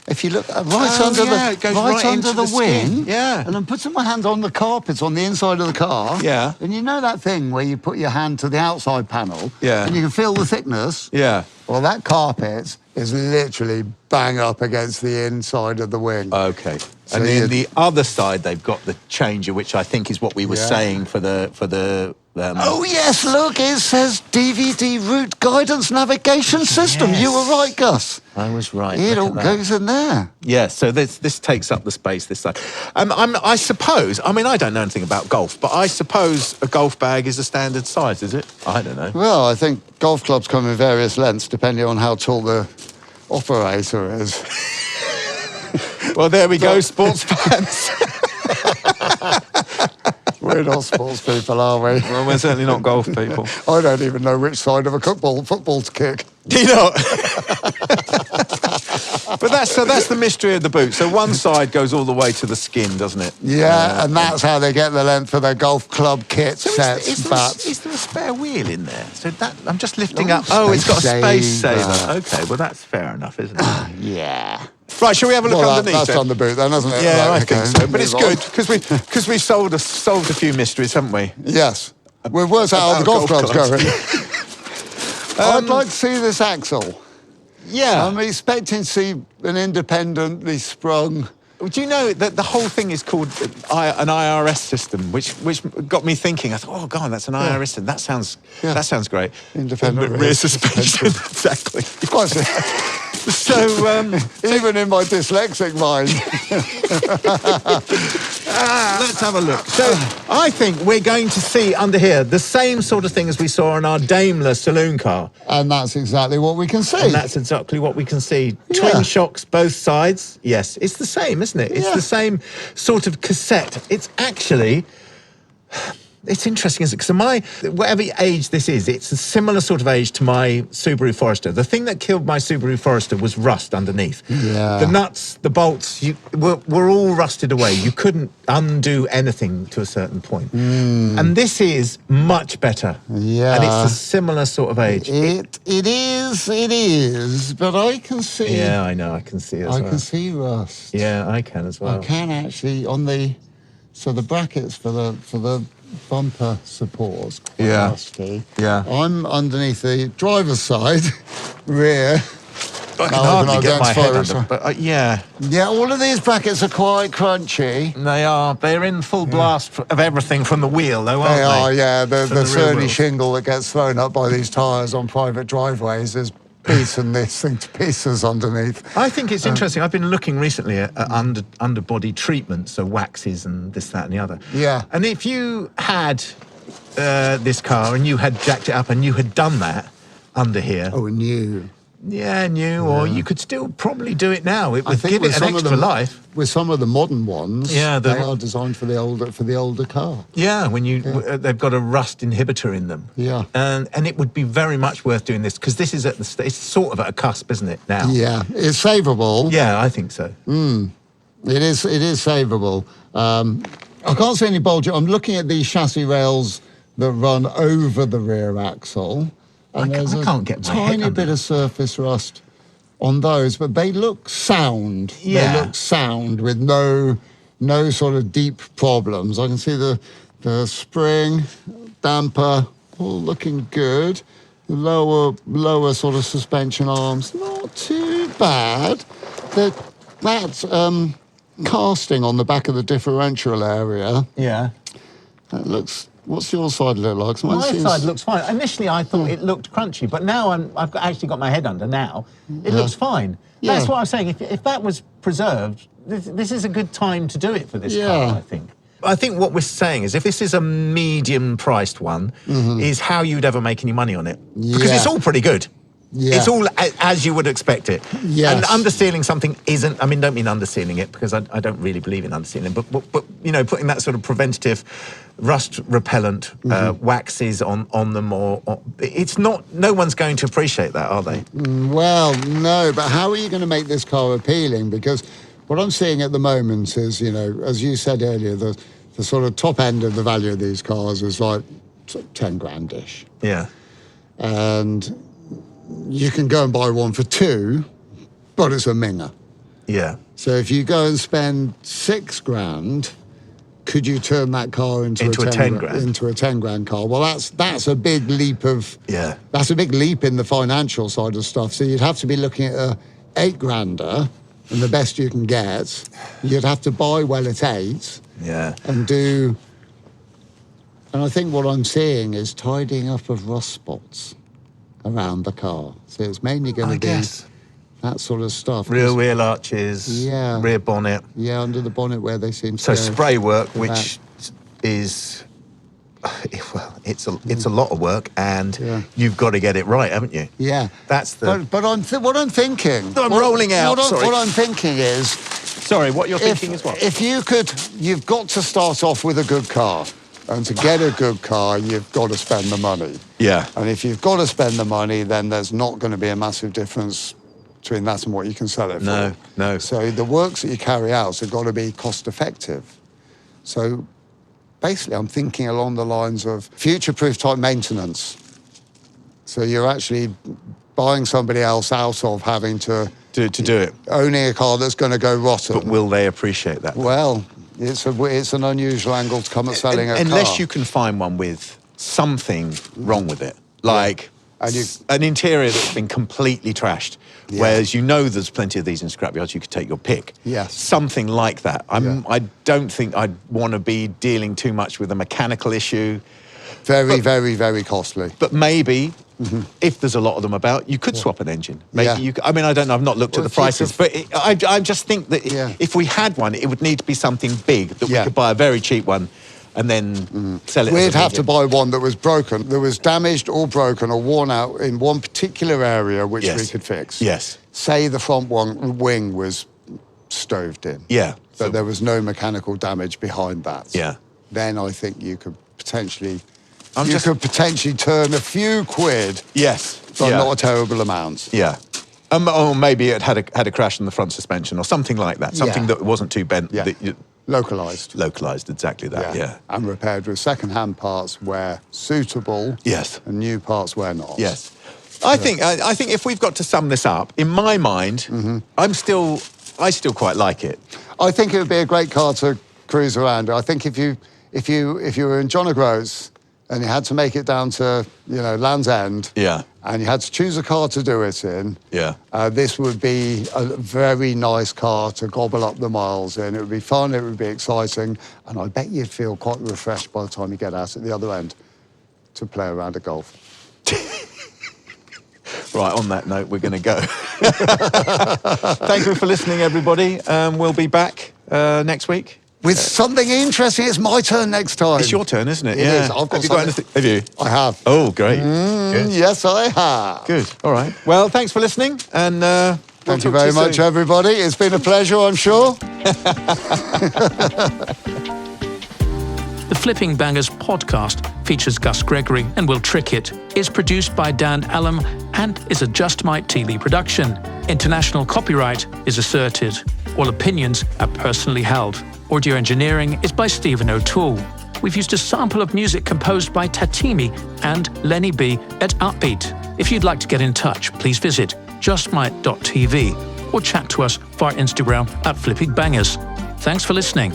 if you look right Oh, under yeah, it goes right under into the the wing, skin. Yeah. and I'm putting my hand on the carpets on the inside of the car. Yeah. And you know that thing where you put your hand to the outside panel, Yeah. and you can feel the thickness. Yeah. Well, that carpet is literally bang up against the inside of the wing. Okay. So And you- then the other side, they've got the changer, which I think is what we were Yeah. saying for the. Oh yes, look, it says DVD route guidance navigation system. Yes. You were right, Gus. I was right. It look all at that. goes in there. Yeah, so this takes up the space this side. I suppose, I mean, I don't know anything about golf, but I suppose a golf bag is a standard size, is it? I don't know. Well, I think golf clubs come in various lengths depending on how tall the operator is. Well, there we go, sports fans. We're not sports people, are we? Well, we're certainly not golf people. I don't even know which side of a football to kick. Do you not? But that's the mystery of the boot. So one side goes all the way to the skin, doesn't it? Yeah, and that's how they get the length for their golf club kit sets, is bats. there a spare wheel in there? So that I'm just lifting Oh, up. Oh, it's got a space space saver. saver. Okay, well that's fair enough, isn't it? Yeah. Right, shall we have a look Well, underneath? that's then? on the boot then, hasn't it? Yeah, Right, I think okay, so. But it's move on. good because we solved a few mysteries, haven't we? Yes. We've worked out how the About golf golf club's clubs. going. I'd like to see this axle. Yeah. I'm expecting to see an independently sprung. Do you know that the whole thing is called an IRS system, which got me thinking. I thought, oh god, that's an IRS system. That sounds great. Independent rear suspension. Exactly. Quite So even in my dyslexic mind. Let's have a look. So I think we're going to see under here the same sort of thing as we saw in our Daimler saloon car. And that's exactly what we can see. And that's exactly what we can see. Yeah. Twin shocks, both sides. Yes, it's the same, isn't it? It's Yeah. the same sort of cassette. It's actually... It's interesting, isn't it? Because whatever age this is, it's a similar sort of age to my Subaru Forester. The thing that killed my Subaru Forester was rust underneath. Yeah. The nuts, the bolts, were all rusted away. You couldn't undo anything to a certain point. And this is much better. Yeah. And it's a similar sort of age. It is, but I can see... Yeah, I know, I can see as I well. can see rust. Yeah, I can as well. I can actually, on the... So the brackets for the bumper supports, quite Yeah. rusty. Yeah. I'm underneath the driver's side, rear. I can Now hardly can get my identify head which under, one. but yeah, Yeah, all of these brackets are quite crunchy. they are. They're in full blast of everything from the wheel, though, aren't They they? are, yeah. The real surly world. shingle that gets thrown up by these tyres on private driveways is beaten this thing to pieces underneath. I think it's interesting. I've been looking recently at underbody treatments, so waxes and this, that, and the other. Yeah. And if you had this car and you had jacked it up and you had done that under here, Oh, new. yeah, new, or you could still probably do it now. It would give it an extra life. With some of the modern ones, Yeah, they are designed for the older car. Yeah, when they've got a rust inhibitor in them. Yeah. And it would be very much worth doing this because this is at it's sort of at a cusp, isn't it, now? Yeah, it's savable. Yeah, I think so. It is savable. I can't see any bulge. I'm looking at these chassis rails that run over the rear axle. And there's I can't get my head tiny under bit of surface rust on those, but they look sound. Yeah. They look sound with no sort of deep problems. I can see the spring, damper, all looking good. The lower sort of suspension arms, not too bad. That's casting on the back of the differential area. Yeah. That looks... What's your side look like? My side looks fine. Initially, I thought it looked crunchy, but now I've actually got my head under now. It looks fine. Yeah. That's what I was saying. If that was preserved, this is a good time to do it for this car, I think. I think what we're saying is if this is a medium-priced one, is how you'd ever make any money on it. Because it's all pretty good. Yeah. It's all as you would expect it. Yes. And undersealing something isn't, I mean, don't mean undersealing it because I don't really believe in undersealing, but you know, putting that sort of preventative rust repellent waxes on them or it's not, no one's going to appreciate that, are they? Well, no, but how are you going to make this car appealing? Because what I'm seeing at the moment is, you know, as you said earlier, the sort of top end of the value of these cars is like sort of 10 grand-ish. Yeah. And you can go and buy one for 2, but it's a minger. Yeah. So if you go and spend 6 grand, could you turn that car into a 10 grand car? Well, that's a big leap of... Yeah. That's a big leap in the financial side of stuff. So you'd have to be looking at a 8 grander, and the best you can get. You'd have to buy well at 8. Yeah. And do... And I think what I'm seeing is tidying up of rust spots around the car. So it's mainly going to be that sort of stuff. Rear wheel arches, rear bonnet. Yeah, under the bonnet where they seem to So go. spray work, which is, well, it's a lot of work, and you've got to get it right, haven't you? Yeah. That's the... But what I'm thinking... I'm rolling out, sorry. What I'm thinking is... Sorry, what you're thinking is what? If you could... You've got to start off with a good car. And to get a good car, you've got to spend the money. Yeah. And if you've got to spend the money, then there's not going to be a massive difference between that and what you can sell it for. No. So the works that you carry out have got to be cost effective. So basically, I'm thinking along the lines of future-proof type maintenance. So you're actually buying somebody else out of having to do it. Owning a car that's going to go rotten. But will they appreciate that? Well, it's an unusual angle to come at selling a car. Unless you can find one with something wrong with it. Like an interior that's been completely trashed. Yeah. Whereas you know there's plenty of these in scrapyards, you could take your pick. Yes. Something like that. I don't think I'd want to be dealing too much with a mechanical issue. Very, very costly. But maybe if there's a lot of them about, you could swap an engine. Maybe Yeah. you. I mean, I don't know. I've not looked at the prices, but I just think that if we had one, it would need to be something big that we could buy a very cheap one and then sell it. We'd have to buy one that was broken, that was damaged or broken or worn out in one particular area, which we could fix. Yes. Say the front wing was stoved in. Yeah. But there was no mechanical damage behind that. Yeah. Then I think you could potentially just could potentially turn a few quid. Yes. But not a terrible amount. Yeah. Or maybe it had a crash in the front suspension or something like that. Something that wasn't too bent. Yeah. Localised. Localised, exactly that, yeah. And repaired with second-hand parts where suitable. Yes. And new parts where not. Yes. I think if we've got to sum this up, in my mind, I still quite like it. I think it would be a great car to cruise around. I think if you were in John O'Groats and you had to make it down to, Land's End, and you had to choose a car to do it in, this would be a very nice car to gobble up the miles in. It would be fun, it would be exciting, and I bet you'd feel quite refreshed by the time you get out at the other end to play around a golf. Right, on that note, we're going to go. Thank you for listening, everybody. We'll be back next week. With something interesting. It's my turn next time. It's your turn, isn't it? It is. I've got have you got anything? Have you? I have. Oh, great. Good. Yes, I have. Good. All right. Well, thanks for listening. And thank you very much, everybody. It's been a pleasure, I'm sure. The Flipping Bangers podcast features Gus Gregory and Will Trickett, is produced by Dan Allam and is a Just Might TV production. International copyright is asserted. All opinions are personally held. Audio engineering is by Stephen O'Toole. We've used a sample of music composed by Tatimi and Lenny B at Upbeat. If you'd like to get in touch, please visit justmight.tv or chat to us via Instagram at Flipping Bangers. Thanks for listening.